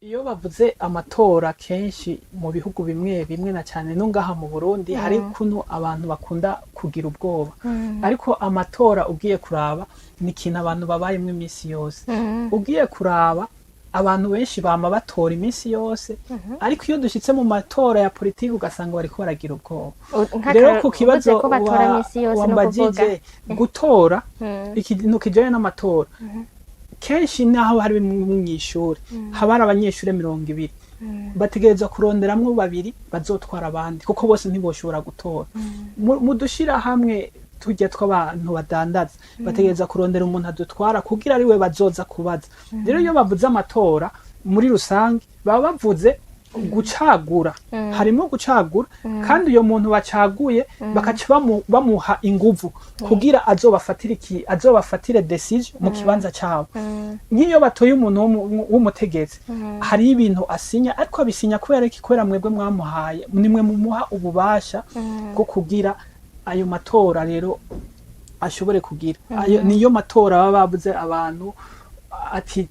Iyo bavuze amatora kenshi mu bihugu bimwe bimwe na cyane no ngaha mu Burundi hari kuno abantu bakunda kugira ubwoba ariko amatora ugiye kuraba ni ikintu abantu babayemo iminsi yose ugiye kuraba abantu benshi bama batora iminsi yose ariko iyo dushitse mu matora ya politiki ugasanga bariko baragira ubwoba rero ku kibazo wambajije gutora ikintu kijanye n'amatora kenshi naho hari mw'ishuri haba hari abanyeshuri 200 bategereza kuronderamwo babiri bazotwara abandi kuko bose ntiboshobora gutora mu dushira hamwe tujya tw'abantu badandaza bategereza kurondera umuntu adutwara kugira ari we bazoza kubaza rero iyo bavuze amatora muri rusange baba bavuze gucagura harimo gucagura kandi uyo muntu bacaguye bakaca bamuha inguvu kugira azobafatire decision mu kibanza cyawo nk'iyo batoye umuntu w'umutegetsi hari ibintu asinya ariko abisinya kubera ikikwera mwebwe mwamuhaye nimwe mumuha ububasha bwo kugira ayo matora rero ashobore kugira niyo matora baba babuze abantu ati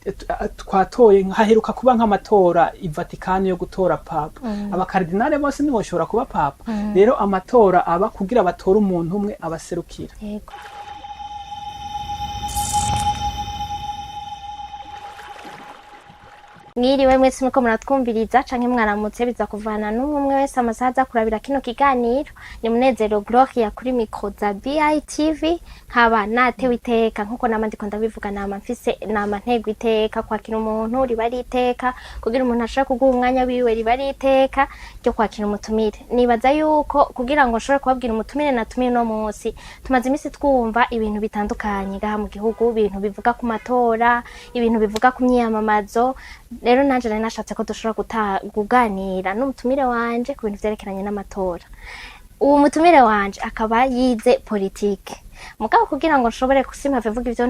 twatoye haheruka kuba nk'amatora i Vatican yo gutora papa abakardinale bose niboshobora kuba papa rero amatora aba kugira batora umuntu umwe abaserukira yego mwiriwe mwese muko muratwumviriza canke mwaramutse biza kuvana n'umwe wese amasaha aza kurabira kino kiganiro ni Munezero Gloria kuri micro za BITV nkaba natewe iteka nkuko namandiko ndabivuga nama mfise nama ntego iteka kwakira umuntu ribari iteka kugira umuntu ashaka kuguha umwanya wiwe ribari iteka ryo kwakira umutumire nibaza yuko kugira ngo nshobore kubabwira umutumire natumire no munsi tumaze imisi twumva ibintu bitandukanye gaha mu gihugu ibintu bivuga ku matora ibintu bivuga ku myiyamamazo rero nanje nari nashatse ko dushobora kuganira n'umutumire wanje ku bintu vyerekeranye n'amatora uwo mutumire wanje akaba yize politike mugabo kugira ngo nshobore kusimava vuga ivyo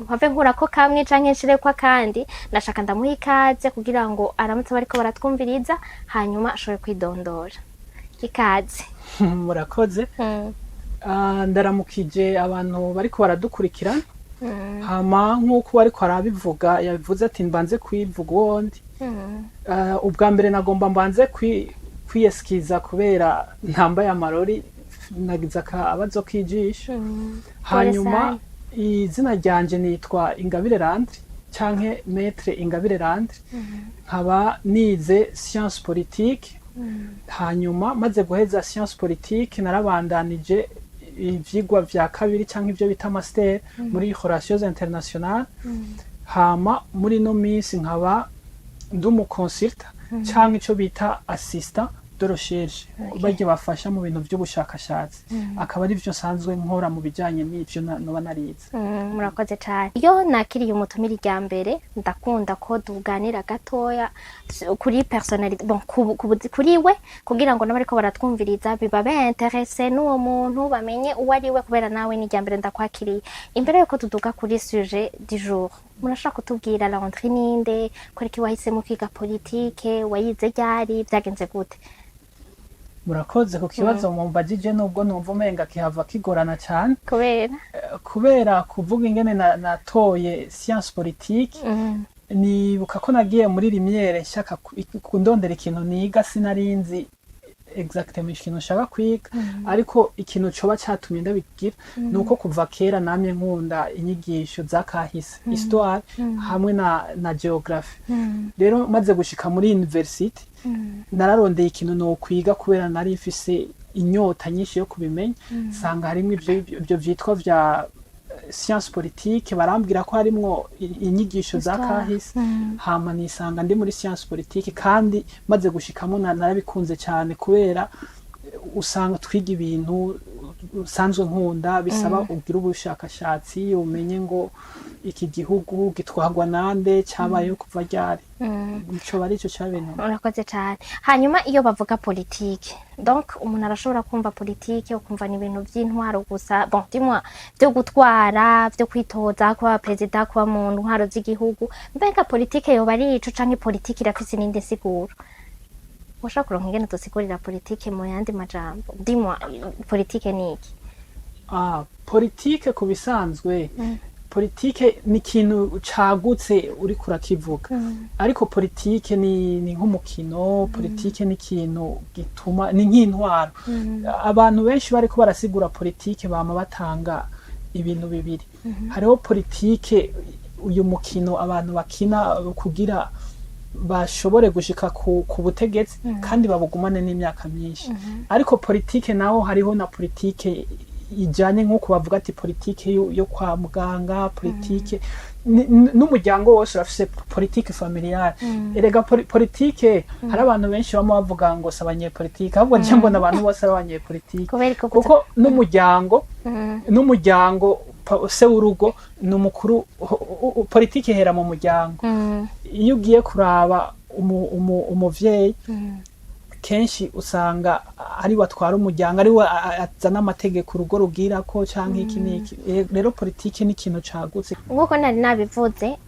mpave nkura ko kamwe canke nshire kwa kandi ndashaka ndamuha ikaze kugira ngo aramutse bariko baratwumviriza hanyuma ashobore kwidondora ikaze murakoze ndaramukije abantu bariko baradukurikirana hama nk'uko ariko arabivuga yabivuze ati mbanze kwivuga uwondi ubwa mbere nagomba mbanze kwiyeskiza kubera ntambaye amarori nagize akabazo kijisho hanyuma izina ryanje nitwa Ingabire Landry canke Maître Ingabire Landry nkaba nize science politique hanyuma maze guheza science politique narabandanije ivyigwa vya kabiri canke ivyo bita master muri relations internationales hama muri no minsi nkaba ndumu consultant canke ico bita assistant de recherche baje bafasha mu bintu vy'ubushakashatsi akaba ari vyo sanzwe nkora mu bijanye n'ivyo noba narize murakoze cyane iyo nakiriye umutumire rya mbere ndakunda ko tuganira gatoya kuri personnalité bon kuri we kugira ngo nabariko baratwumviriza biba interesse n'uwo muntu bamenye uwo ari we kubera nawe ni rya mbere ndakwakiriye imbere yuko tuduga kuri sujet du jour murashaka kutubwira Landry ninde kwereka wahisemo kwiga politique wayize ryari byagenze gute murakoze ku kibazo mumbajije nubwo numva umenga kihava kigorana cyane kubera kuvuga ingene natoye science politique nibuka ko nagiye muri rimyere nshaka kundondera ikintu niga sinarinzi exactement ikintu nshaka kwiga ariko ikintu coba catumye ndabigira nuko kuva kera namye nkunda inyigisho za kahise histoire hamwe na geography rero maze gushika muri university nararondeye ikintu no kwiga kubera nari mfise inyota nyinshi yo kubimenya sanga harimo ivyo vyitwa vya science politique barambwira ko harimwo inyigisho za kahise hama nisanga ndi muri science politique kandi maze gushikamo narabikunze cyane kubera usanga twiga ibintu usanzwe nkunda bisaba ugira ubushakashatsi umenye ngo iki gihugu gitwagwa nande cyabayeho kuva ryari ico bari ico cyabintu urakoze cyane hanyuma iyo bavuga politique donc umuntu arashobora kumva politique ukumva ni ibintu by'intwaro gusa bon dis-moi byo gutwara byo kwitoza kwa president kwa mu ntwaro z'igihugu mbega politique yo bari ico canke politique irafise ninde siguro ushaka kuronka ingene tusigurira politique mu yandi majambo dis-moi politique ni iki politique kubisanzwe politike ni ikintu cagutse uriko urakivuga, ariko politike ni nk'umukino, politike ni ikintu gituma, ni nk'intwaro. Abantu benshi bariko barasigura politike bama batanga ibintu bibiri. Hariho politike, uyu mukino abantu bakina kugira bashobore gushika ku butegetsi kandi babugumane n'imyaka myinshi. Ariko politike naho hariho na politike ijanye nk'uko bavuga ati politike yo kwa muganga, politike n'umuryango wose urafise politike familiale. Erega politike hari abantu benshi bama bavuga ngo sabanye politike, ahubwo nje mbona abantu bose ari abanyepolitike, kuko n'umuryango se w'urugo n'umukuru. Politike hera mu muryango. Iyo ugiye kuraba umuvyeyi kenshi usanga ari watwara umuryango, ari we azana amategeko urugo rugirako canke iki n'iki. Rero politike ni ikintu cagutse. Nk'uko nari nabivuze,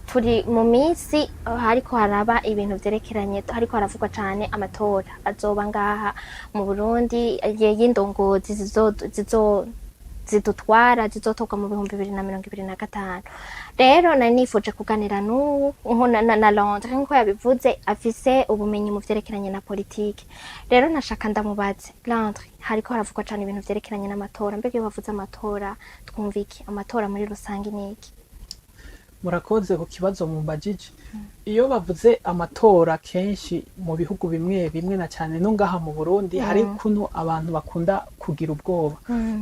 turi mu minsi hariko haraba ibintu vyerekeranye, hariko haravugwa cane amatora azoba ngaha mu Burundi y'indongozi zidutwara zizotorwa mu 2025. Rero nari nifuje kuganira na Londres nk'uko yabivuze, afise ubumenyi mu vyerekeranye na politike. Rero nashaka ndamubaze, Londres, hariko haravugwa cane ibintu vyerekeranye n'amatora, mbega iyo bavuze amatora twumva iki? Amatora muri rusange ni iki? Murakoze ku kibazo mumbajije. Iyo bavuze amatora kenshi mu bihugu bimwe bimwe na cyane no ngaha mu Burundi hari kuno abantu bakunda kugira ubwoba,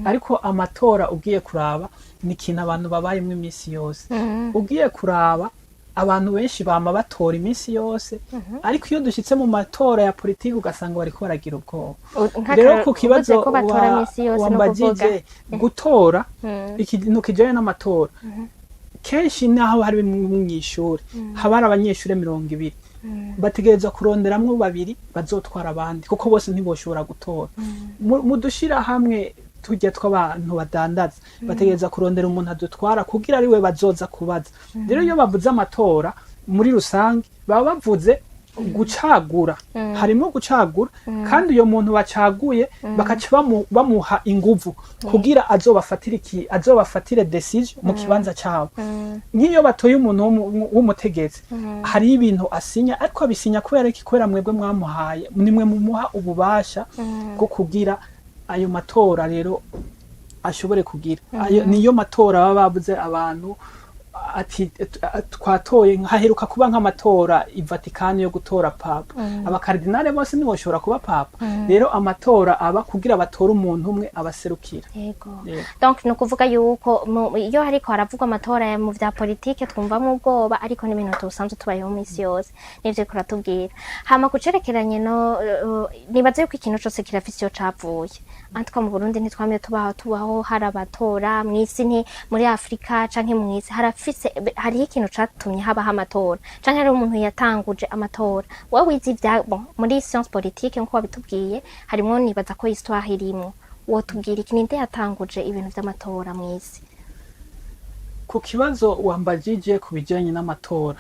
ariko amatora ugiye kuraba ni ikintu abantu babayemwo iminsi yose. Ugiye kuraba abantu benshi bama batora iminsi yose, ariko iyo dushitse mu matora ya politiki ugasanga bariko baragira ubwoba. Rero ku kibazo wambajije gutora, ikintu kijanye n'amatora kenshi naho hari mw'ishuri haba hari abanyeshuri 200 bategereza kuronderamwo 2 bazotwara abandi, kuko bose ntiboshobora gutora. Mu dushira hamwe tujya tw'abantu badandaza bategereza kurondera umuntu adutwara kugira ari we bazoza kubaza. Rero iyo bavuze amatora muri rusange baba bavuze gucagura, harimo gucagura, kandi uyo muntu bacaguye bakaca bamuha inguvu kugira azobafatire decision mu kibanza cyabo. Nk'iyo batoye umuntu w'umutegetsi hari ibintu asinya, ariko abisinya kubera iki? Kubera mwebwe mwamuhaye, nimwe mumuha ububasha bwo kugira ayo matora rero ashobore kugira. Niyo matora baba babuze abantu ati twatoye. Haheruka kuba nk'amatora i Vatican yo gutora papa, abakardinale bose ntiboshobora kuba papa. Rero amatora aba kugira batore umuntu umwe abaserukira. Donc no kuvuga yuko iyo hariko haravugwa amatora mu vya politike twumva mu bwoba, ariko n'ibintu tusanzwe tubayeho mu isi yose nivyo kuratubwira. Hama kucerekeranye nibaze yuko ikintu cyose kirafise iyo cavuye. Antwa mu Burundi ntitwamye tubaho hari abatora mw'isi, nti muri Afrika canke mw'isi hariho ikintu catumye habaho amatora, canke hari umuntu yatanguje amatora. Wowe wize muri science politique nkuko wabitubwiye, harimo nibaza ko histoire irimo, wotubwira iki? Ninde yatanguje ibintu vy'amatora mw'isi? Ku kibazo wambajije ku bijanye n'amatora,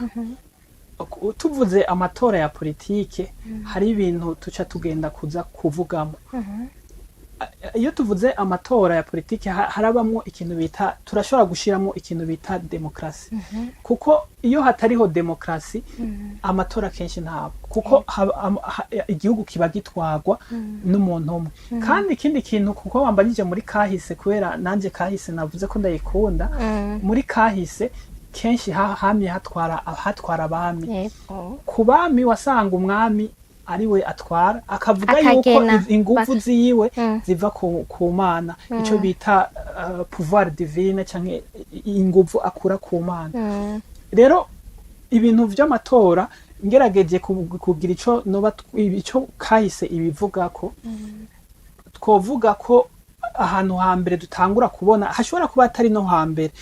tuvuze amatora ya politike hari ibintu tuca tugenda kuza kuvugamo. Iyo tuvuze amatora ya politike harabamwo ikintu bita, turashobora gushiramo ikintu bita demokrasi. Kuko iyo hatariho demokrasi amatora kenshi ntabwo, kuko igihugu kiba gitwagwa n'umuntu umwe. Kandi ikindi kintu, kuko wambajije muri kahise, kubera nanje kahise navuze ko ndayikunda, muri kahise kenshi hamye hatwara abami. Ku bami wasanga umwami ariwe atwara, akavuga yuko ingufu ziwe ziva ku Mana, ico bita pouvoir divine canke ingufu akura ku Mana. Rero ibintu vy'amatora ngerageje kugira ico kahise ibivugako, twovuga ko ahantu hambere dutangura kubona, hashobora kuba atari no hambere,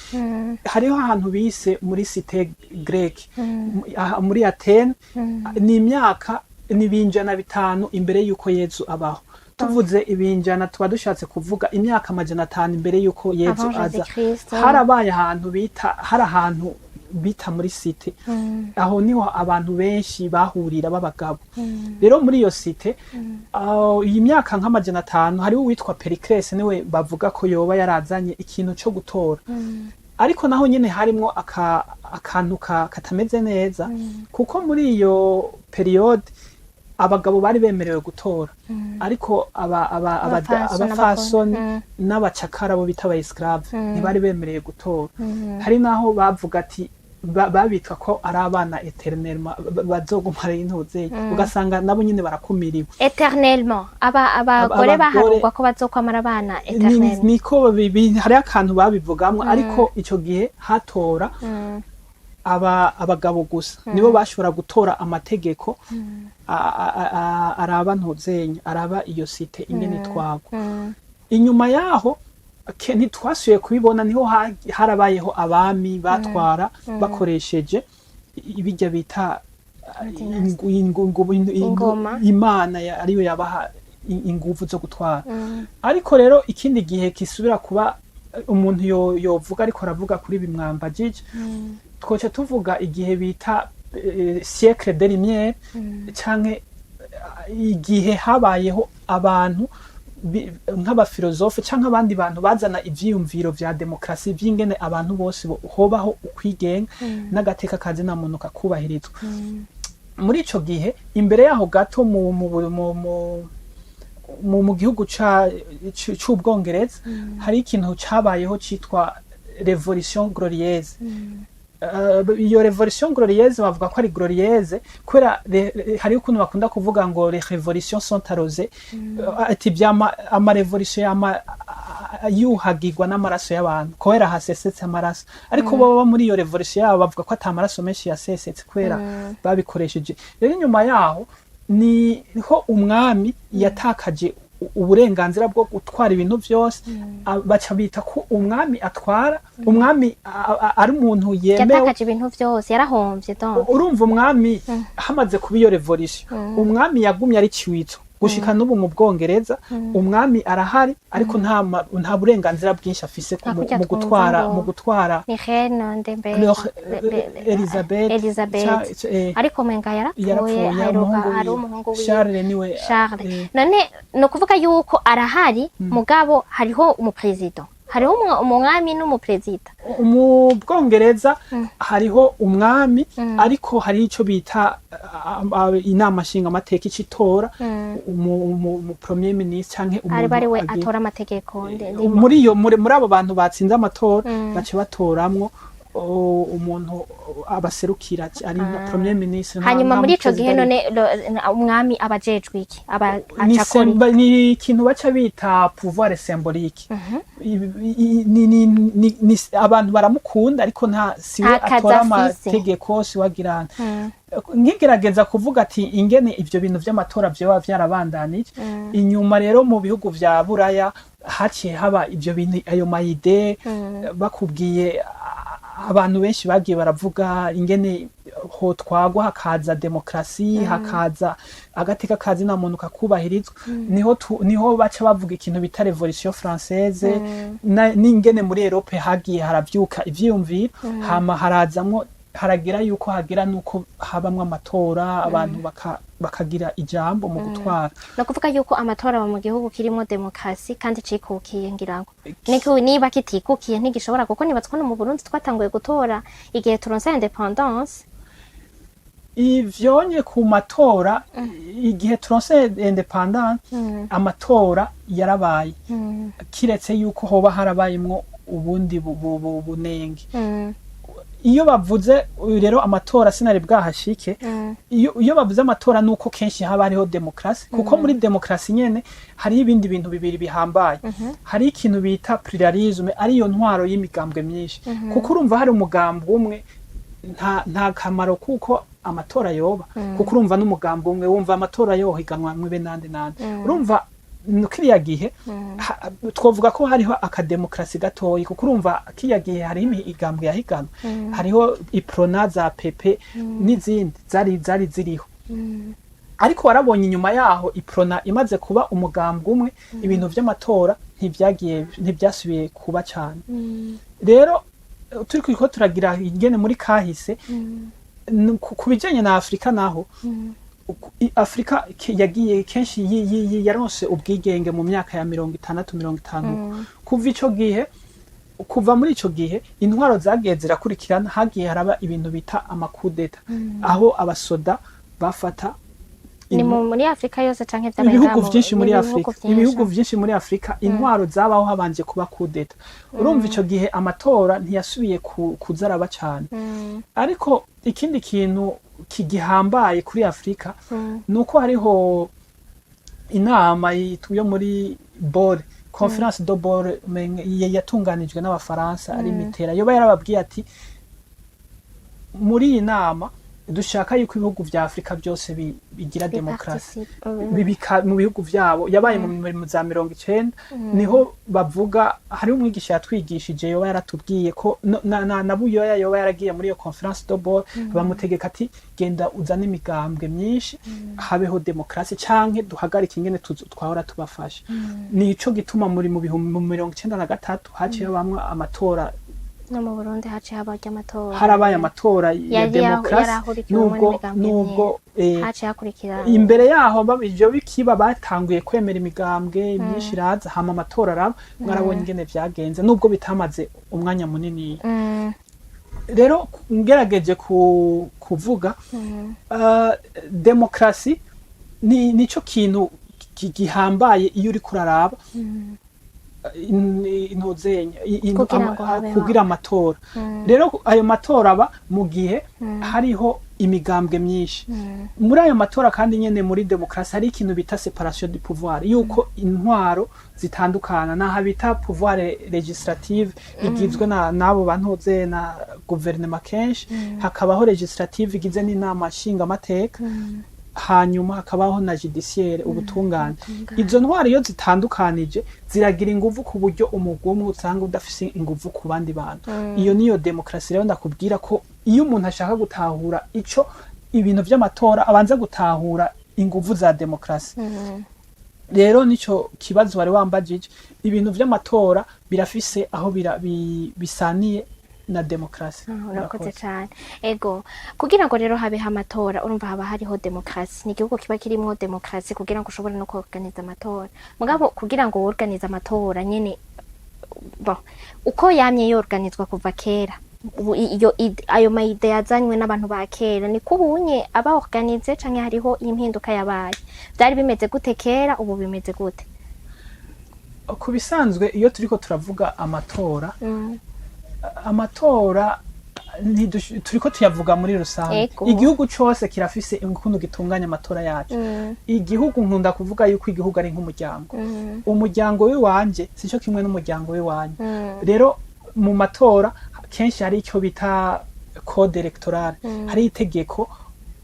hariho ahantu bise muri cité grecque muri Athene, ni imyaka n'ibinjana 5 imbere yuko Yezu abaho. Tuvuze ibinjana tuba dushatse kuvuga imyaka 500 imbere yuko Yezu aza. Harabaye ahantu bita muri cité, aho niho abantu benshi bahurira b'abagabo. Rero muri iyo cité iyi myaka nka 500 hariho uwitwa Pericles, niwe bavuga ko yoba yarazanye ikintu cyo gutora. ariko naho nyene harimwo akantu katameze neza kuko muri iyo periode abagabo bari bemerewe gutora ariko abafasoni n'abacakara bo bita abayesclave ntibari bemereye gutora hari naho bavuga ati babitwa ko ari abana eternellement bazogumara intuze ugasanga nabo nyine barakumiriwe eternellement abagore baharugwa ko bazokwamara abana eternellement niko hari akantu babivugamwe ariko ico gihe hatora abagabo gusa nibo bashobora gutora amategeko araba ntuzenya araba iyo site ingene twagwa inyuma yaho ntitwasuye kubibona niho harabayeho abami batwara bakoresheje ibijya bita imana ariyo yabaha ingufu zo gutwara ariko rero ikindi gihe kisubira kuba umuntu yovuga ariko aravuga kuri bimwambagije twoce tuvuga igihe bita siècle des lumières canke igihe habayeho abantu nk'abafilozofe canke abandi bantu bazana ivyiyumviro vya demokrasi vy'ingene abantu bose hobaho ukwigenga n'agateka kazi na muntu kakubahirizwa muri ico gihe imbere yaho gato mu gihugu c'ubwongereza hari ikintu cabayeho citwa revolution glorieuse iyo revolution glorieuse bavuga ko ari glorieuse kubera hari ukuntu bakunda kuvuga ngo les révolutions sont arrosées ati ama revolution yuhagirwa n'amaraso y'abantu kubera hasesetse amaraso ariko baba muri iyo revolution yabo bavuga ko ata amaraso menshi yasesetse kubera babikoresheje rero inyuma yaho niho umwami yatakaje uburenganzira bwo gutwara ibintu byose baca bita ko umwami atwara umwami ari umuntu yemewe yatakaje ibintu byose yarahomvye donc urumva umwami hamaze kuba iyo revolution umwami yagumye ari ciwitso gushika n'ubu mu Bwongereza umwami arahari ariko nta burenganzira bwinshi afise mu gutwara ni reine ndembe Elizabeth ariko menga yarapfuye hari umuhungu wiwe Charles niwe none no kuvuga yuko arahari mugabo hariho umupresident hariho umwami n'umuperezida mu Bwongereza hariho umwami ariko hari ico bita inama nshinga amateka icitora mu premier ministre canke umuntu ari we atora amategeko muri abo bantu batsinze amatora bace batoramwo umuntu abaserukira ari premier ministre hanyuma muri ico gihe none umwami abajejwe iki acakora ni ikintu baca bita pouvoir symbolique ni abantu baramukunda ariko nta siwe atora amategeko siwagirana nkigerageza kuvuga ati ingene ivyo bintu vy'amatora vyoba vyarabandanije inyuma rero mu bihugu vya Buraya haciye haba ivyo bintu ayo mayide bakubwiye abantu benshi bagiye baravuga ingene ho twagwa hakaza demokrasi hakaza agateka kazi na muntu kakubahirizwa niho baca bavuga ikintu bita revolution française n'ingene muri Europe hagiye haravyuka ivyiyumviro hama harazamwo haragira yuko hagira nuko habamwe amatora abantu bakagira ijambo mu gutwara no kuvuga yuko amatora mu gihugu kirimo demokrasi kandi cikukiye ngirango niko niba kitikukiye ntigishobora kuko nibatswe no mu Burundi twatanguye gutora igihe turonse independence ivyonye ku matora igihe turonse independence amatora yarabaye kiretse yuko hoba harabayimwo ubundi bunenge iyo bavuze rero amatora sinari bwahashike iyo bavuze amatora nuko kenshi haba hariho demokrasi kuko muri demokrasi nyene hari ibindi bintu bibiri bihambaye hari ikintu bita pluralisme ariyo ntwaro y'imigambwe myinshi kuko urumva hari umugambwe umwe nta kamaro kuko amatora yoba kuko urumva n'umugambwe umwe wumva amatora yohiganwa mwibe nande urumva kiriya gihe twovuga ko hariho akademokrasi gatoyi kuko urumva kiriya gihe hari imigambwe yahigana hariho iprona za pepe n'izindi zari ziriho ariko warabonye inyuma yaho iprona imaze kuba umugambwe umwe ibintu vy'amatora ntivyasubiye kuba cyane rero turiko turagira ingene muri kahise ku bijanye na Afrika naho Afrika yagiye kenshi yaronse ubwigenge mu myaka ya 60-50 kuva ico gihe kuva muri ico gihe intwaro zagiye zirakurikirana, hagiye haraba ibintu bita amakudeta, aho abasoda bafata ni muri Afrika yose canke ibihugu vyinshi muri Afrika, ibihugu vyinshi muri Afrika intwaro zabaho habanje kuba kudeta. Urumva ico gihe amatora ntiyasubiye kuzaraba cane. Ariko ikindi kintu kigihambaye kuri Afrika nuko hariho inama yo muri Bore, Conference de Bore yatunganijwe n'abafaransa ari mitera, yoba yarababwiye ati muri iyi nama dushaka yuko ibihugu vya Afrika byose bigira demokrasi mu bihugu vyabo. Yabaye mu za 90 niho bavuga, hari umwigisha yatwigishije yoba yaratubwiye ko na buyoya yoba yaragiye muri iyo Conference de Bore, bamutegeka ati genda uzana imigambwe myinshi habeho demokrasi canke duhagarike ingene twahora tubafasha. Nico gituma muri mu 1993 haciye bamwe amatora no mu Burundi haciye habaye amatora, harabaye amatora ya demokrasi, nubwo haciye hakurikira imbere yaho babije bikiba batanguye kwemera imigambwe myinshi iraza, hama amatora araba, mwarabonye ingene vyagenze nubwo bitamaze umwanya munini. Rero ngerageje kuvuga demokrasi nico kintu gihambaye iyo uri kuraraba kugira amatora. Rero ayo matora aba mu gihe hariho imigambwe myinshi. Muri ayo matora kandi nyene muri demokrasi hari ikintu bita separation du pouvoir, yuko intwaro zitandukana, naha bita pouvoir legislative igizwe nabo bantoze na gouvernement kenshi, hakabaho legislative igize n'inama nshinga amateka, hanyuma hakabaho na judiciaire ubutungane. Izo ntwari iyo zitandukanije ziragira inguvu ku buryo umugwi umwe usanga udafise inguvu ku bandi bantu. Iyo niyo demokrasi. Rero ndakubwira ko iyo umuntu ashaka gutahura ico ibintu vy'amatora abanza gutahura inguvu za demokrasi. Rero nico kibazo wari wambajije, ibintu vy'amatora birafise aho bisaniye na demokrasi. Urakoze cyane. Ego, kugira ngo rero habe amatora urumva haba hariho demokrasi, ni igihugu kiba kirimo demokrasi kugira ngo ushobore no organiza amatora. Mugabo kugira ngo organize amatora nyene uko yamye yorganizwa kuva kera, ayo maide yazanywe n'abantu ba kera, ni kubunye aba organize canke hariho impinduka yabaye? Byari bimeze gute kera, ubu bimeze gute? Ku bisanzwe iyo turiko turavuga amatora, amatora turiko tuyavuga muri rusange. Igihugu cose kirafise ukuntu gitunganya amatora yacu. Igihugu nkunda kuvuga yuko igihugu ari nk'umuryango. Umuryango w'iwanje sico kimwe n'umuryango w'iwanje. Rero mu matora kenshi hari icyo bita code electorale, hari itegeko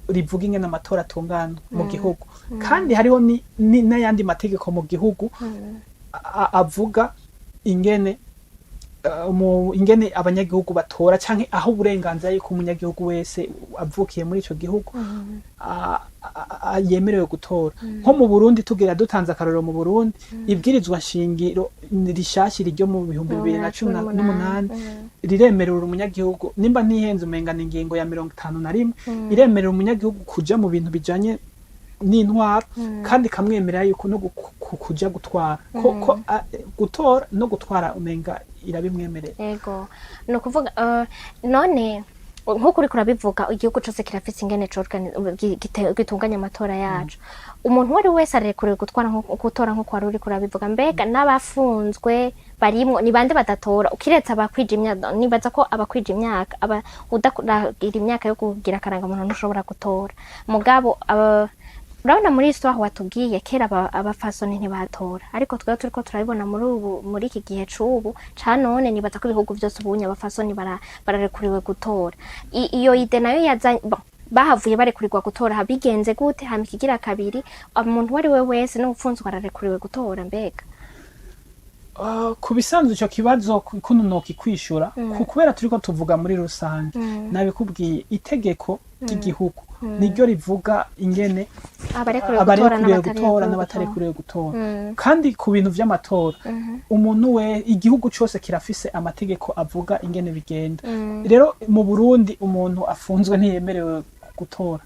rivuga ingene amatora atungana mu gihugu, kandi hariho n'ayandi mategeko mu gihugu avuga ingene abanyagihugu batora canke aho uburenganzira yuko umunyagihugu wese avukiye muri ico gihugu yemerewe gutora. Nko mu Burundi tugira dutanze akarorero, mu Burundi ibwirizwa nshingiro rishashira ryo mu 2018 riremerera umunyagihugu, nimba ntihenze umenga ingingo ya 51 iremerera umunyagihugu kuja mu bintu bijanye n'intwaro, kandi kamwemerera yuko no kuja gutwara ko gutora no gutwara umenga irabimwemerera. Ego, no kuvuga none nkuko uri kurabivuga igihugu cyose kirafise ingene gitunganya amatora yacu. Umuntu wari wese arekuriwe gutora nkuko wari uri kurabivuga. Mbega n'abafunzwe barimwo ni bande badatora? Ukiretse abakwije imyaka, nibaza ko abakwije imyaka udakuragira imyaka yo kugira karanga umuntu ntushobora gutora. Mugabo urabona muri histoire watubwiye kera abafasoni ntibatora, ariko twebwe turiko turabibona muri iki gihe c'ubu ca none, nibaza ko ibihugu vyose ubunye abafasoni bararekuriwe gutora. Iyo ide nayo yazanye bahavuye barekurirwa gutora, habigenze gute? Hama ikigira kabiri, umuntu wari we wese n'ufunzwe ararekuriwe gutora. Mbega ku bisanzwe ico kibazo kuno nokikwishura kubera turiko tuvuga muri rusange. Nabikubwiye itegeko ry'igihugu niryo rivuga ingene abarekuriwe gutora n'abatarekuriwe gutora. Kandi ku bintu vy'amatora umuntu igihugu cose kirafise amategeko avuga ingene bigenda. Rero mu Burundi umuntu afunzwe ntiyemerewe gutora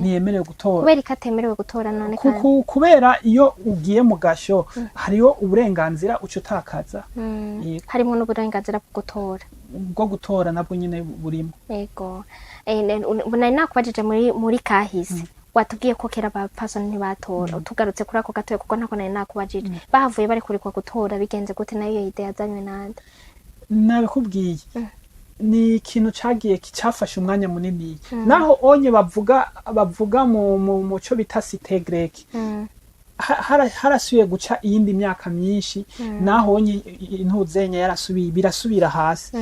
ntiyemerewe gutora kubera ikatemerewe gutora none kubera iyo ugiye mu gasho hariho uburenganzira uca utakaza harimo n'uburenganzira bwo gutora nabwo nyine burimo yego nari nakubajije muri kahise watubwiye ko kera abapfasoni ntibatora tugarutse kuri ako gatoya kuko ntako nari nakubajije bahavuye bari kurikwa gutora bigenze gute nayo iyo idea yazanywe nande nabikubwiye ni ikintu cagiye cyafashe umwanya munini naho onye bavuga mu cyo bita cité grec harasubiye guca iyindi myaka myinshi naho onye intuzenya yarasubiye birasubira hasi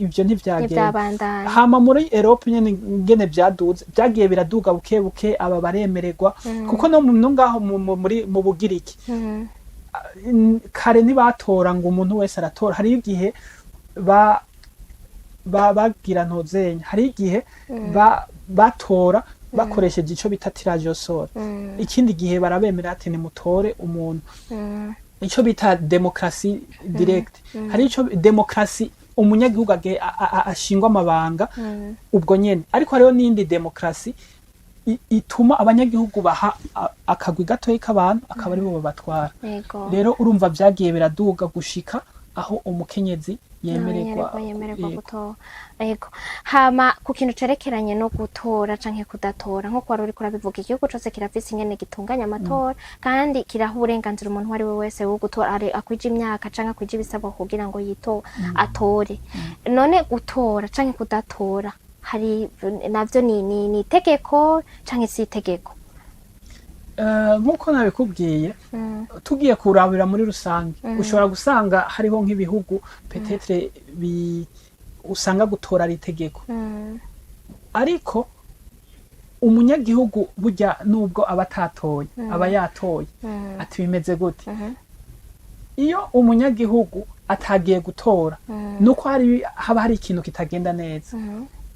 ibyo ntivyagenda hama muri Europe nyene ngene byaduze byagiye biraduga buke buke aba baremererwa kuko no ngaho mu Bugiriki kare nibatora ngo umuntu wese aratora hari igihe bagira ntozenya hari igihe batora bakoresheje ico bita tirage au sort ikindi gihe barabemera ati nimutore umuntu ico bita demokrasi direct hari ico demokrasi umunyagihugu ashingwa amabanga ubwo nyene ariko hariho n'indi demokrasi ituma abanyagihugu baha akagwi gatoyi k'abantu akaba aribo babatwara rero urumva vyagiye biraduga gushika aho umukenyezi yemererwa gutora yego hama ku kintu cerekeranye no gutora canke kudatora nko kwari uri kurabivuga igihugu cose kirafise ingene gitunganya amatora kandi kiraha uburenganzira umuntu wari we wese wo gutora akwije imyaka canke akwije ibisabwa kugira ngo atore none gutora canke kudatora hari navyo ni itegeko canke si itegeko nkuko nabikubwiye tugiye kurabira muri rusange ushobora gusanga hariho nk'ibihugu petetre usanga gutora ari itegeko ariko umunyagihugu burya nubwo aba atatoye aba yatoye ati bimeze gute iyo umunyagihugu atagiye gutora nuko haba hari ikintu kitagenda neza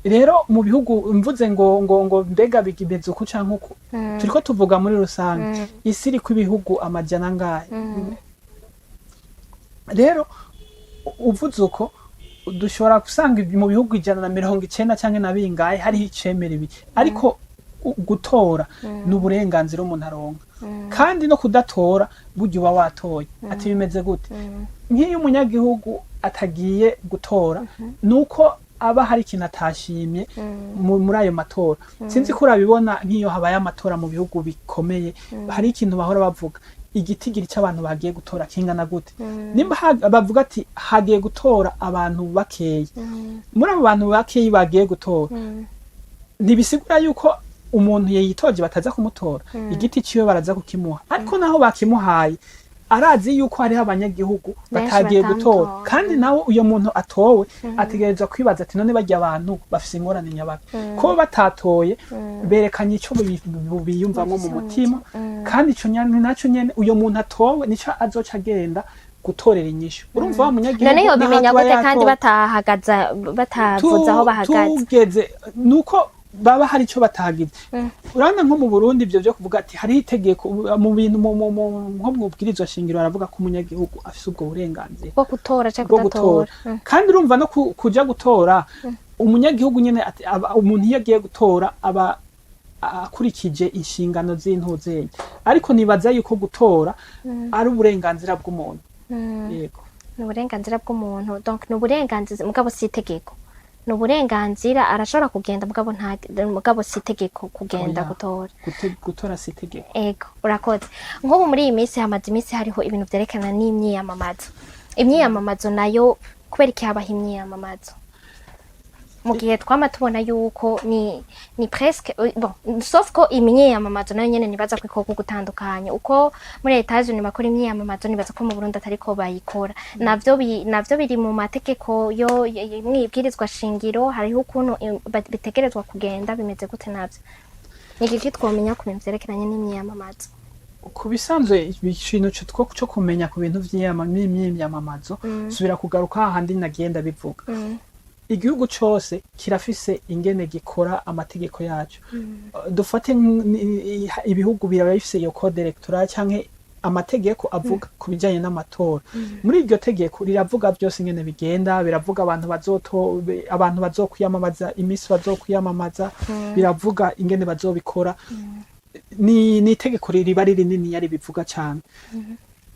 rero mu bihugu mvuze ngo mbega bigimeze uko canke uko turiko tuvuga muri rusange isi iri ibihugu amajana ngahe rero uvuze uko dushobora gusanga mu bihugu 190 canke na bingahe hariho icemera ibi ariko gutora n'uburenganzira umuntu aronka kandi no kudatora burya uba watoye ati bimeze gute nk'iyo umunyagihugu atagiye gutora nuko aba hari ikintu atashimye muri ayo matora sinzi ko urabibona nk'iyo habaye amatora mu bihugu bikomeye hari ikintu bahora bavuga igitigiri cy'abantu bagiye gutora kingana gute nimba bavuga ati hagiye gutora abantu bakeyi muri abo bantu bakeyi bagiye gutora ntibisigura yuko umuntu yitoje bataza kumutora igiti ciwe baraza kukimuha ariko naho bakimuhaye arazi yuko hariho abanyagihugu batagiye gutora kandi nawe uyo muntu atowe ategerezwa kwibaza ati none barya abantu bafise ingorane nyabaki ko batatoye berekanye ico biyumvamwo mu mutima kandi ico naco nyene uyo muntu atowe nico azoca agenda gutorera inyishu urumva wa munyagihugu none yo bimenya gute kandi batavuza aho bahagaze tugeze nuko baba hari ico batagize urabona nko mu Burundi ivyo byo kuvuga ati hari itegeko mu bintu nko mwubwirizwa shingiro baravuga ko umunyagihugu afise ubwo burenganzira bwo gutora cyangwa kudatora kandi urumva no kuja gutora umunyagihugu nyene umuntu iyo agiye gutora aba akurikije inshingano z'intuzenya ariko nibaza yuko gutora ari uburenganzira bw'umuntu yego ni uburenganzira bw'umuntu donc ni uburenganzira mugabo si itegeko ni uburenganzira arashobora kugenda mugabo si itegeko kugenda gutora si itegeko ego urakoze nk'ubu muri iyi minsi hamaze iminsi hariho ibintu vyerekana imyiyamamazo nayo kubera iki habaho imyiyamamazo mu gihe twama tubona yuko ni presque sauf ko imyiyamamazo nayo nyene nibaza ko ikoko gutandukanya uko muri Etats-Unis bakora imyiyamamazo nibaza ko mu Burundi atariko bayikora navyo biri mu mategeko yo mwibwirizwa shingiro hariho ukuntu bitegerezwa kugenda bimeze gute navyo nigiki twomenya ku bintu vyerekeranye n'imyiyamamazo ku bisanzwe ikintu cyo kumenya ku bintu vy'imyiyamamazo subira kugaruka handi nagenda bivuga igihugu cyose kirafise ingene gikora amategeko yacu dufate ibihugu biraba bifise iyo code electorale canke amategeko avuga ku bijyanye n'amatora. Muri iryo tegeko riravuga byose ingene bigenda, biravuga abantu bazokwiyamamaza, iminsi bazokwiyamamaza, biravuga ingene bazobikora. Ni itegeko riba rinini yari bivuga cyane.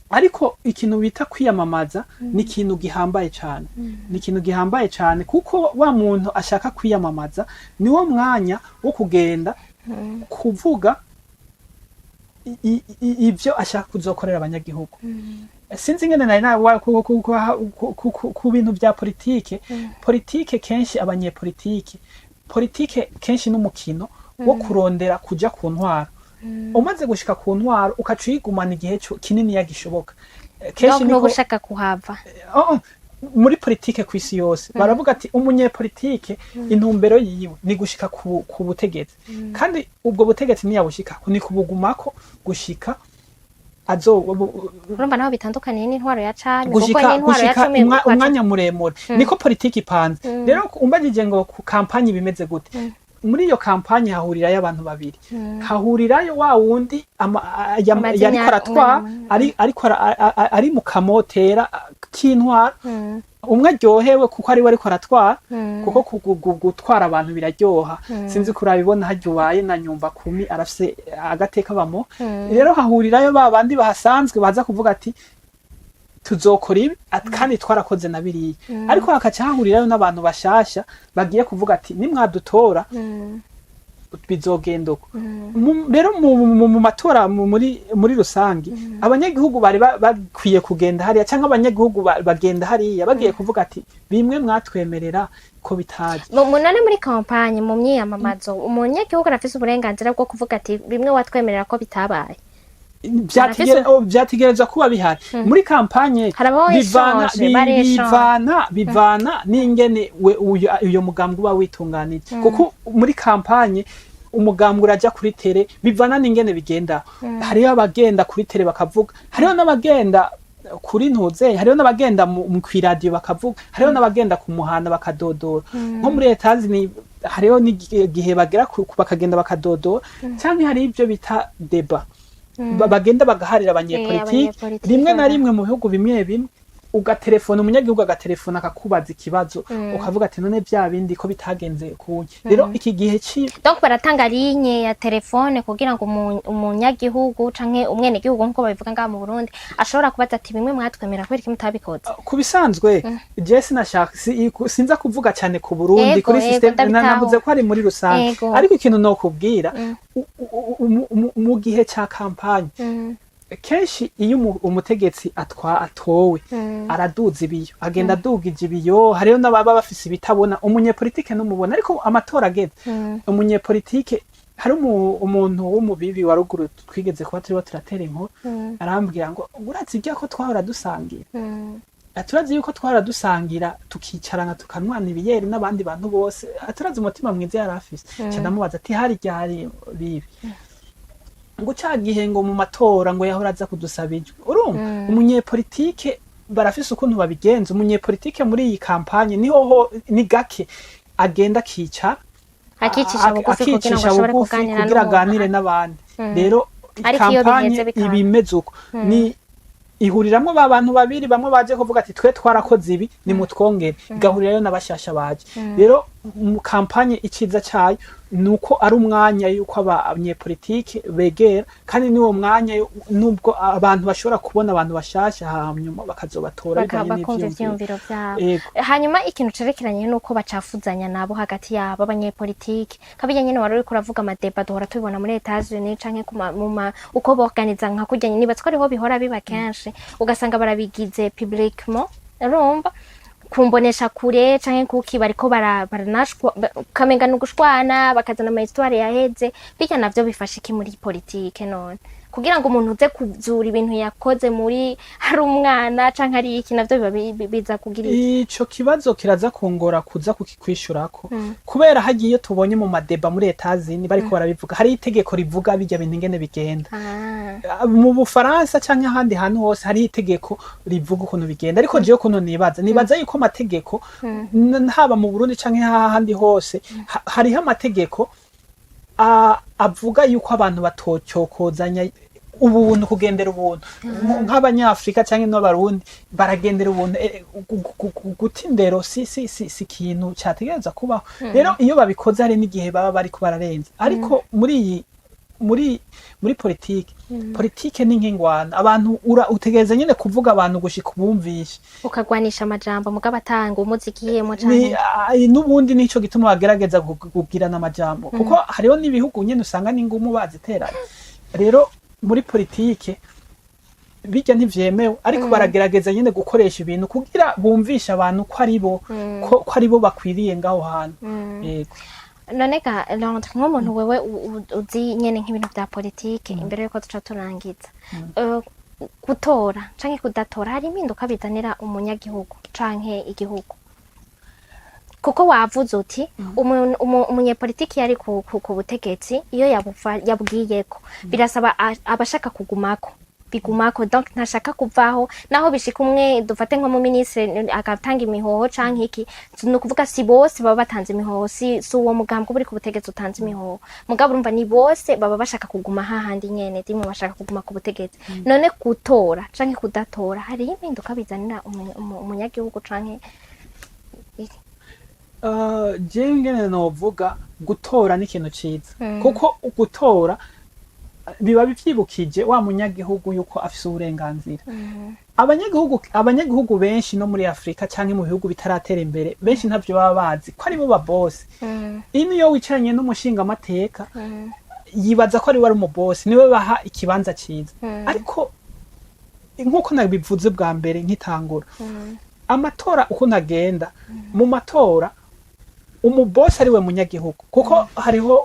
Ariko ikintu bita kwiyamamaza ni ikintu gihambaye cyane. Ni ikintu gihambaye cyane kuko wa muntu ashaka kwiyamamaza niwo mwanya wo kugenda kuvuga ibyo ashaka kuzokorera abanyagihugu. Sinzi ingene nari nawe ku bintu bya politike kenshi politike kenshi n'umukino wo kurondera kuja ku ntwaro. Umaze gushika ku ntwaro ukacuyigumana igihe kinini yagishoboka. Kenshi niko ushaka kuhava. Muri politike kw'isi yose baravuga ati umunyepolitike intumbero yiwe ni gushika ku butegetsi, kandi ubwo butegetsi niyabushika ni kubugumako gushika urumva naho bitandukaniye n'intwaro ya cami, kuko n'intwaro ya cumi umwanya muremure niko politiki ipanze. Rero umbajije ngo ku kampanye bimeze gute, muri iyo kampanye hahurirayo abantu babiri. Hahurirayo wa wundi yariko aratwara ari mu kamotera k'intwaro, umwe aryohewe kuko ari we ariko aratwara, kuko gutwara abantu biraryoha. Sinzi kurabibona harya ubaye na nyumba kumi arafise agateka bamo. Rero hahurirayo ba bandi bahasanzwe baza kuvuga ati tuzokora ibi kandi twarakoze na biriya. Ariko hakaca hahurirayo n'abantu bashasha bagiye kuvuga ati nimwadutora bizogenda uko. Rero mu matora muri rusangi abanyagihugu bari bakwiye kugenda hariya, cyangwa abanyagihugu bagenda hariya bagiye kuvuga ati bimwe mwatwemerera ko bitaje. Munone muri kampanye mu myiyamamazo umunyagihugu arafise uburenganzira bwo kuvuga ati bimwe watwemerera ko bitabaye. Byategerezwa kuba bihari muri kampanye. Bivana n'ingene uyo mugambwe uba witunganije, kuko muri kampanye umugambwe uraja kuri tere bivana n'ingene bigenda. Hariho abagenda kuri tere bakavuga, hariho n'abagenda kuri ntuze, hariho n'abagenda mu kwiradiyo bakavuga, hariho n'abagenda ku muhanda bakadodora. Nko muri Etazi hariho n'igihe bagera bakagenda bakadodora, cyangwa hari ibyo bita deba bagenda bagaharira abanyepolitiki. Rimwe na rimwe mu bihugu bimwe ugaterefona umunyagihugu agaterefona akakubaza ikibazo, ukavuga ati none bya bindi ko bitagenze kunye. Rero iki gihe donc baratanga linye ya telefone kugira ngo umunyagihugu canke umwenegihugu nko babivuga ngaha mu Burundi ashobora kubaza ati bimwe mwatwemera kubera iki mutabikoze. Kubisanzwe je sinashaka sinza kuvuga cyane ku Burundi kuri system, navuze ko ari muri rusange. Ariko ikintu no kubwira mu gihe cya kampanye kenshi iyo umutegetsi atowe araduza ibiyo, agenda adugije ibiyo. Hariyo n'ababa bafise ibitabona umunyepolitike n'umubona, ariko amatora ageze umunyepolitike. Hari umuntu w'umubibi wa ruguru twigeze kuba turiho turatera inkuru, arambwira ngo urazi ibyo ko twahora dusangira. Aturazi yuko twahora dusangira tukicarana tukanwana ibiyeri n'abandi bantu bose. Aturazi umutima mwiza yari afise. Ndamubaza ati hari ryari bibi ngo cagihe ngo mu matora ngo yahora aza kudusaba ijwi. Urumva umunyepolitike barafise ukuntu babigenza. Umunyepolitike muri iyi kampanye niho ni gake agenda akicisha bugufi kugira aganire n'abandi. Rero kampanye ibimeze uko ni ihuriramwo ba bantu babiri, bamwe baje kuvuga ati twe twarakoze ibi ni mutwongere, igahurirayo n'abashasha baje. Rero mu kampanye iciza cyayo nuko ari umwanya yuko abanyepolitike begera, kandi niwo mwanya nubwo abantu bashobora kubona abantu bashasha hanyuma bakazobatora ivyumviro vyabo. Hanyuma ikintu cerekeranye nuko bacafuzanya nabo hagati yabo abanyepolitike kabijanye no wari kuravuga amadeba duhora tubibona muri Etats-Unis canke uko borganiza nka kujyanye nibatswe ariho bihora biba kenshi, ugasanga barabigize publiquement. Urumva kumbonesha kure canke kuki bariko baranashwa kamenga nugushwana bakazana ama histoire yaheze. Bijya navyo bifasha iki muri politike none kugira ngo umuntu uze kuzura ibintu yakoze muri hari umwana canke ari iki, navyo biza kugira ico kibazo kiraza kongora kuza kukikwishurako. Kubera hagiye tubonye mu madeba muri Etats-Unis bariko barabivuga, hari itegeko rivuga bijya bintu ingene bigenda. Mu Bufaransa canke ahandi hantu hose hari itegeko rivuga ukuntu bigenda. Ariko jewe kuno nibaza yuko amategeko haba mu Burundi canke ahandi hose hariho amategeko avuga yuko abantu batocyokozanya ubuntu kugendera ubuntu nk'abanyafrika cyangwa n'abarundi baragendera ubuntu guta indero si ikintu cyategereza kubaho rero iyo babikoze hari n'igihe baba bari bararenza ariko muri politike ni nk'ingwana abantu utegereza nyine kuvuga abantu gushika ubumvishe ukagwanisha amajambo mugabo atanga umuzikiyemo cyane n'ubundi nico gituma bagerageza kugirana amajambo kuko hariho n'ibihugu nyine usanga n'ingumu baziteranye rero muri politike bijya ntivyemewe ariko baragerageza nyine gukoresha ibintu kugira bumvisha abantu ko aribo bakwiriye ngaho hantu yego none ga Londres nk'umuntu wewe uzi nyene nk'ibintu bya politike imbere yuko tuca turangiza gutora canke kudatora hari impinduka bizanira umunyagihugu canke igihugu kuko wavuze uti umunyepolitiki yari ku butegetsi iyo yabwiyeko birasaba abashaka kugumako bigumako donc ntashaka kuvaho naho bishika umwe dufate nko mu ministre agatanga imihoho canke iki nukuvuga si bose baba batanze imihoho si uwo mugambwe buri ku butegetsi utanze imihoho mugabo urumva ni bose baba bashaka kuguma hahandi nyene dimwe bashaka kuguma ku butegetsi none gutora canke kudatora hari impinduka bizanira umunyagihugu canke jewe ngene novuga gutora ni ikintu ciza kuko gutora biba bivyibukije wa munyagihugu yuko afise uburenganzira abanyagihugu benshi no muri Afrika canke mu bihugu bitaratera imbere benshi ntavyo baba bazi ko aribo ba boss iyo wicaranye n'umushinga amateka yibaza ko ari wari mu boss niwe baha ikibanza ciza ariko nkuko nabivuze bwa mbere nkitangura amatora uko nagenda mu matora umuboss ari we munyagihugu kuko hariho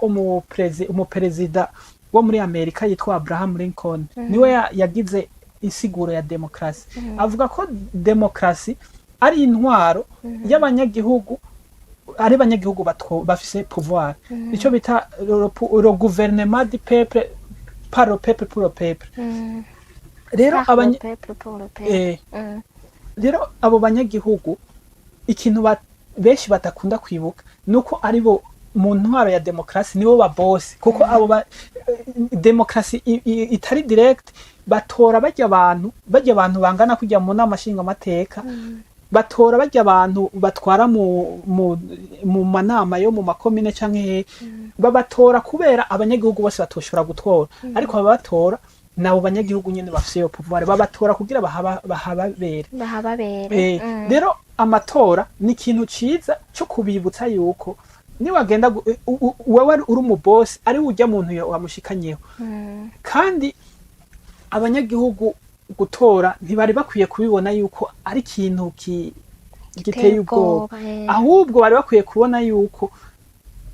umuperezida wo muri Amerika yitwa Abraham Lincoln niwe yagize insiguro ya demokrasi avuga ko demokrasi ari intwaro y'abanyagihugu ari abanyagihugu bafise pouvoir ico bita le gouvernement du peuple par le peuple pour le peuple rero abo banyagihugu ikintu benshi batakunda kwibuka nuko aribo mu ntwaro ya demokrasi nibo ba boss kuko abo demokrasi itari direct batora bajya abantu bangana kujya mu nama nshinga amateka batora bajya abantu batwara mu manama yo mu makomine canke babatora kubera abanyagihugu bose batoshobora gutora ariko babatora nabo banyagihugu nyene bafise yo pouvoir babatora kugira bahababere rero amatora ni ikintu ciza cyo kubibutsa yuko ni wagenda wewe uri umuboss ari ujya muntu wamushikanyeho kandi abanyagihugu gutora ntibari bakwiye kubibona yuko ari ikintu giteye ubwoba ahubwo bari bakwiye kubona yuko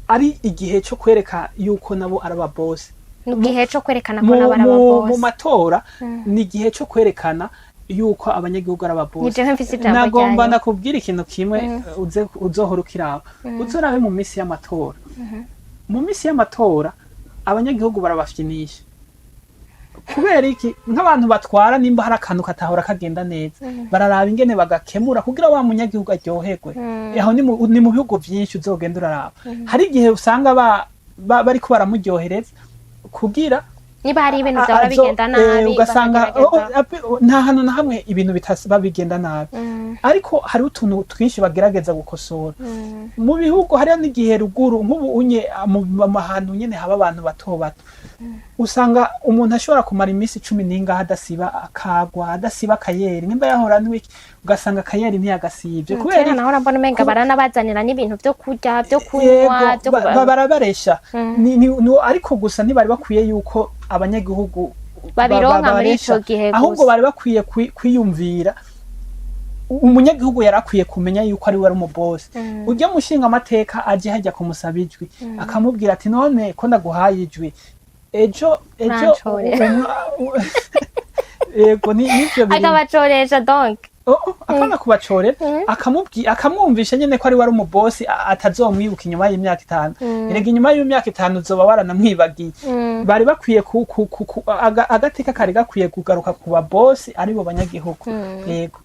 ari igihe cyo kwereka yuko nabo araba boss igihe cyo kwerekana ko nabo araba boss mu matora ni igihe cyo kwerekana yuko abanyagihugu araba boss nagomba nakubwira ikintu kimwe uzohora ukiraba uzorabe mu misi y'amatora mu misi y'amatora abanyagihugu barabafyinisha kubera iki nk'abantu batwara nimba hari akantu katahora kagenda neza bararaba ingene bagakemura kugira wa munyagihugu aryoherwe aho ni mu bihugu byinshi uzogenda uraraba hari igihe usanga bariko baramuryohereza kugira niba hari ibintu byahora bigenda nabi ugasanga nta hantu na hamwe ibintu bitaba bigenda nabi ariko hari utuntu twinshi bagerageza gukosora mu bihugu hariho n'igihe ruguru nk'ubu unye mu hantu nyene haba abantu bato usanga umuntu ashobora kumara iminsi 10 n'ingaha adasiba akagwa adasiba akayeri nimba yahora n'iki ugasanga akayeri ntiyagasivye kubera naho urabona umenga baranabazanira n'ibintu byo kurya byo kunywa barabaresha ariko gusa ntibari bakwiye yuko abanyagihugu babironka muri ico gihe ahubwo bari bakwiye kwiyumvira umunyagihugu yarakwiye kumenya yuko ari we ari umuboss ujya mushinga amateka aje hajya kumusaba ijwi akamubwira ati none ko ndaguhaye ijwi ejo yego nivyo biri akabacoresha donc akana kubacorera akamwumvisha nyene ko ari wari umuboss atazomwibuka inyuma y'imyaka 5 erega inyuma y'imyaka 5 uzoba waranamwibagiye bari bakwiye agateka kari gakwiye kugaruka ku ba boss aribo banyagihugu yego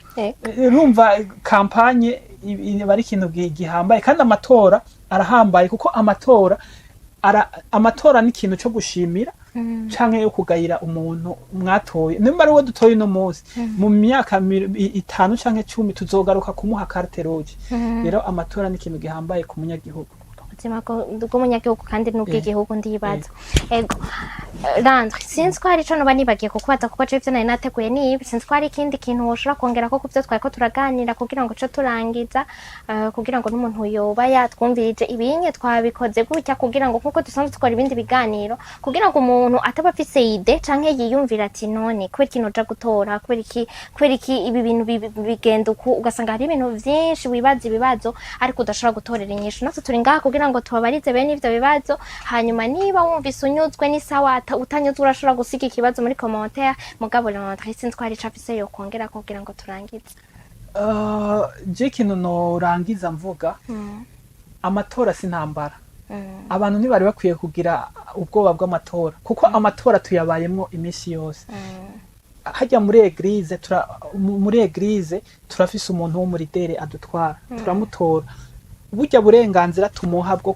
urumva kampanye bari ikintu gihambaye kandi amatora arahambaye kuko amatora amatora ni ikintu cyo gushimira canke yo kugayira umuntu mwatoye nimba ari we dutoye no munsi mu myaka 5 canke 10 tuzogaruka kumuha carte rouge rero amatora ni ikintu gihambaye ku munyagihugu ubuzima bw'umunyagihugu kandi n'ubw'igihugu ndibaza ego Landry sinzi ko hari ico noba nibagiye kukubaza kuko je ivyo nari nateguye nibi sinzi ko hari ikindi kintu woshobora kongera ko kuvyo twariko turaganira kugira ngo co turangiza kugira ngo n'umuntu yoba yatwumvirije ibinye twabikoze gutya kugira ngo kuko dusanzwe dukora ibindi biganiro kugira ngo umuntu ataba afise ide canke yiyumvira ati none kubera ikintu uja gutora kubera iki ibi bintu bigenda uku ugasanga hari ibintu vyinshi wibaza ibibazo ariko udashobora gutorera inyishu natwe turi ngaha kugira ngo tubabarize bene ivyo bibazo hanyuma niba wumvise unyuzwe n'isawa utanyuzwe urashobora gusiga ikibazo muri commentaire mugabo Landry sinzi ko hari ico afise yo kongera kugira ngo turangize je kintu norangiza mvuga amatora sinambara abantu ntibari bakwiye kugira ubwoba bw'amatora kuko amatora tuyabayemo iminsi yose hajya muri eglise turafise umuntu wo muri dere adutwara turamutora burya burenganzira tumuha bwo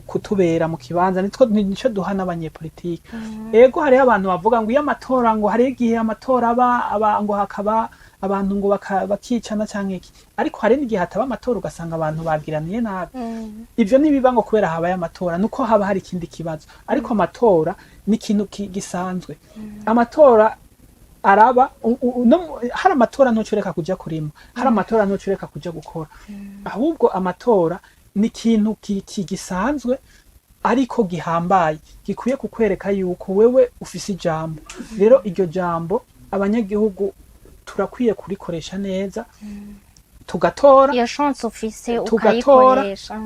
kutubera mu kibanza nico duha n'abanyepolitike ego hariho abantu bavuga ngo iyo amatora ngo hari igihe amatora aba ngo hakaba abantu ngo bakicana canke iki ariko hari n'igihe hataba amatora ugasanga abantu bagiraniye nabi ivyo nibiba ngo kubera habaye amatora nuko haba hari ikindi kibazo ariko amatora ni ikintu gisanzwe amatora araba hari amatora ntucoreka kuja kurima hari amatora ntucoreka kuja gukora ahubwo amatora ni ikintu gisanzwe ariko gihambaye gikwiye kukwereka yuko wewe ufise ijambo rero iryo jambo abanyagihugu turakwiye kurikoresha neza tugatora iyo chance ufise ukayikoresha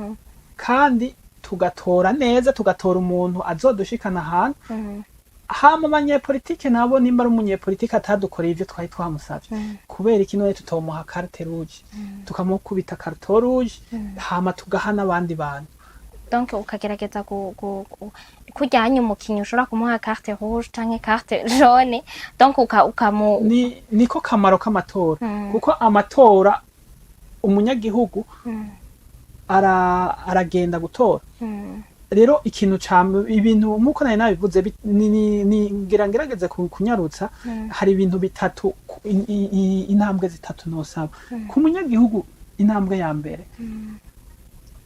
kandi tugatora neza tugatora umuntu azodushikana ahantu hama abanyepolitike nabo nimba ari umunyepolitike atadukoreye ivyo twari twamusavye kubera iki none tutomuha carte rouge tukamukubita carte rouge hama tugaha n'abandi bantu donc ukagerageza kujyanye umukinyi ushobora kumuha carte rouge canke carte jaune donc niko kamaro k'amatora kuko amatora umunyagihugu aragenda gutora rero ikintu ibintu nkuko nari nabivuze ngerageze kunyarutsa hari ibintu bitatu intambwe zitatu nosaba ku munyagihugu intambwe ya mbere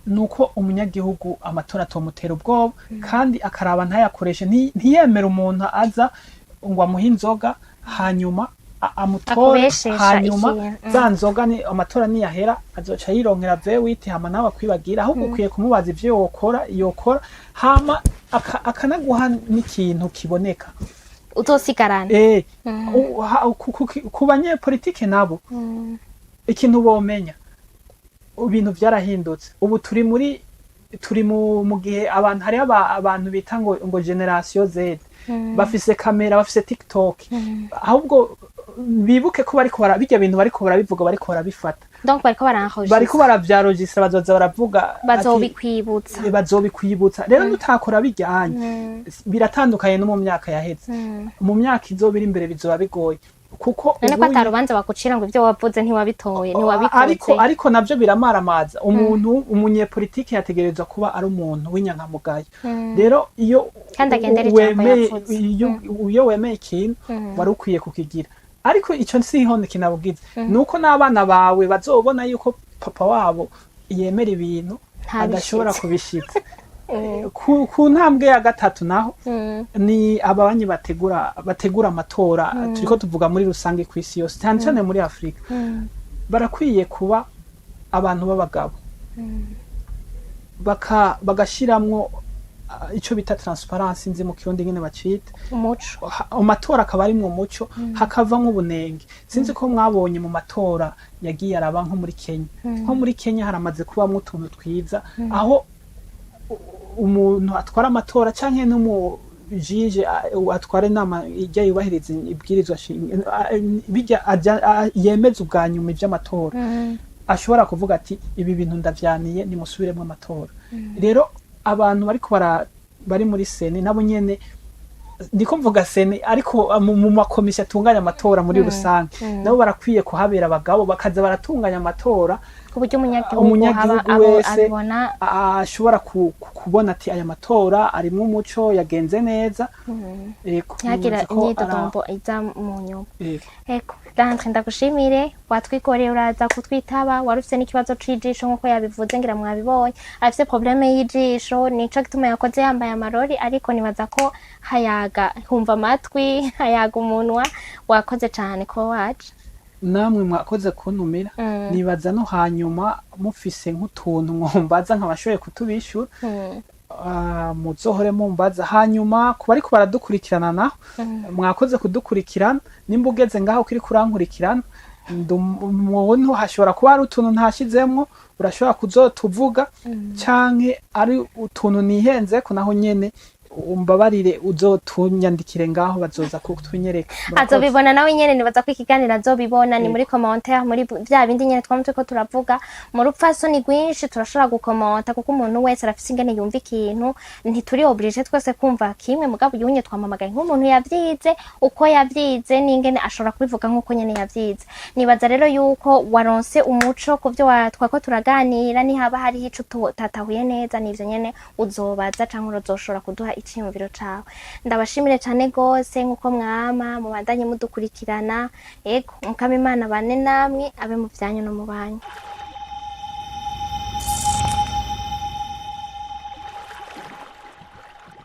nuko umunyagihugu amatora atomutera ubwoba kandi akaraba ntayakoreshe ntiyemera umuntu aza ngo amuhe inzoga hanyuma amutore hanyuma za nzoga ni amatora niyahera azoca yironkera vewiti hama nawe akwibagira ahubwo ukwiye kumubaza ivyo yokora hama akanaguha n'ikintu kiboneka utosigarana ku banyepolitike nabo ikintu bomenya ibintu vyarahindutse ubu turi mu gihe abantu hari abantu bita ngo generation Z bafise kamera bafise TikTok ahubwo bibuke ko bijya bintu bariko barabivuga bariko barabifata donc bariko baravyarogistra bazoza baravuga bazobikwibutsa rero nutakora bijyanye biratandukanye no mu myaka yaheze mu myaka izobiri imbere bizoba bigoye kuko none ko atarubanza bakucira ngo ivyo wavuze ntiwabitoye ntiwabikoze ariko navyo biramaramaza umunyepolitike yategerezwa kuba ari umuntu w'inyankamugayo rero iyo wemeye ikintu wari ukwiye kukigira ariko ico siho kinabubwiza nuko n'abana bawe bazobona yuko papa wabo yemera ibintu adashobora kubishitsa ku ntambwe ya gatatu naho ni ababanyi bategura amatora turiko tuvuga muri rusange kw'isi yose cyane cyane muri Afrika barakwiye kuba abantu b'abagabo bagashiramwo ico bita transparency nzi mu kirundi nyene bacita umuco amatora akaba ari mu muco hakava nk'ubunenge sinzi ko mwabonye mu matora yagiye araba nko muri Kenya nko muri Kenya haramaze kubamwo utuntu twiza aho umuntu atwara amatora canke n'umujije atwara inama ijya yubahiriza ibwirizwa bijya yemeza ubwanyuma ivy'amatora ashobora kuvuga ati ibi bintu ndavyaniye nimusubiremo amatora rero abantu bari muri sene nabo nyene ndiko mvuga sene ariko mu makomisiyo atunganya amatora muri rusange nabo barakwiye kuhabera abagabo bakaza baratunganya amatora uburyo umunyagihugu umunyagihugu wese abibona ashobora kubona ati aya matora arimwo umuco yagenze neza. Eko ntihagira imyidodombo iza mu nyuma. Eko Landry ndagushimire watwikoreye uraza kutwitaba wari ufite n'ikibazo c'ijisho nk'uko yabivuze ngira mwabibonye afite probleme y'ijisho nico gituma yakoze yambaye amarori ariko nibaza ko hayaga humva amatwi hayaga umunwa wakoze cane ko waje namwe mwakoze kuntumira nibaza no hanyuma mufise nk'utuntu mwombaza nkabashoboye kutubishura muzohore mumbaza hanyuma kuba ariko baradukurikirana naho mwakoze kudukurikirana nimba ugeze ngaho kuri kurankurikirana umuntu hashobora kuba ari utuntu ntashizemwo urashobora kuzotuvuga canke ari utuntu nihenze ko naho nyene umbabarire uzotunyandikire ngaho bazoza kutwinyereka azobibona nawe nyene nibaza ko ikiganiro azobibona ni muri commentaire muri vya bindi nyene twamutse ko turavuga mu rupfasoni rwinshi turashobora gukomenta kuko umuntu wese arafise ingene yumva ikintu ntituri oblige twese kumva kimwe mugabo yunye twamamagaye nk'umuntu yavyize uko yavyize n'ingene ashobora kubivuga nk'uko nyene yavyize nibaza rero yuko waronse umuco kuvyo twako turaganira ni haba hari ico tatahuye neza nivyo nyene uzobaza canke uzoshobora kuduha icyumviro cawe ndabashimire cyane gose nkuko mwama mubandanye mudukurikirana ego mukama Imana bane namwe abe mu vyanyu no mu banyu.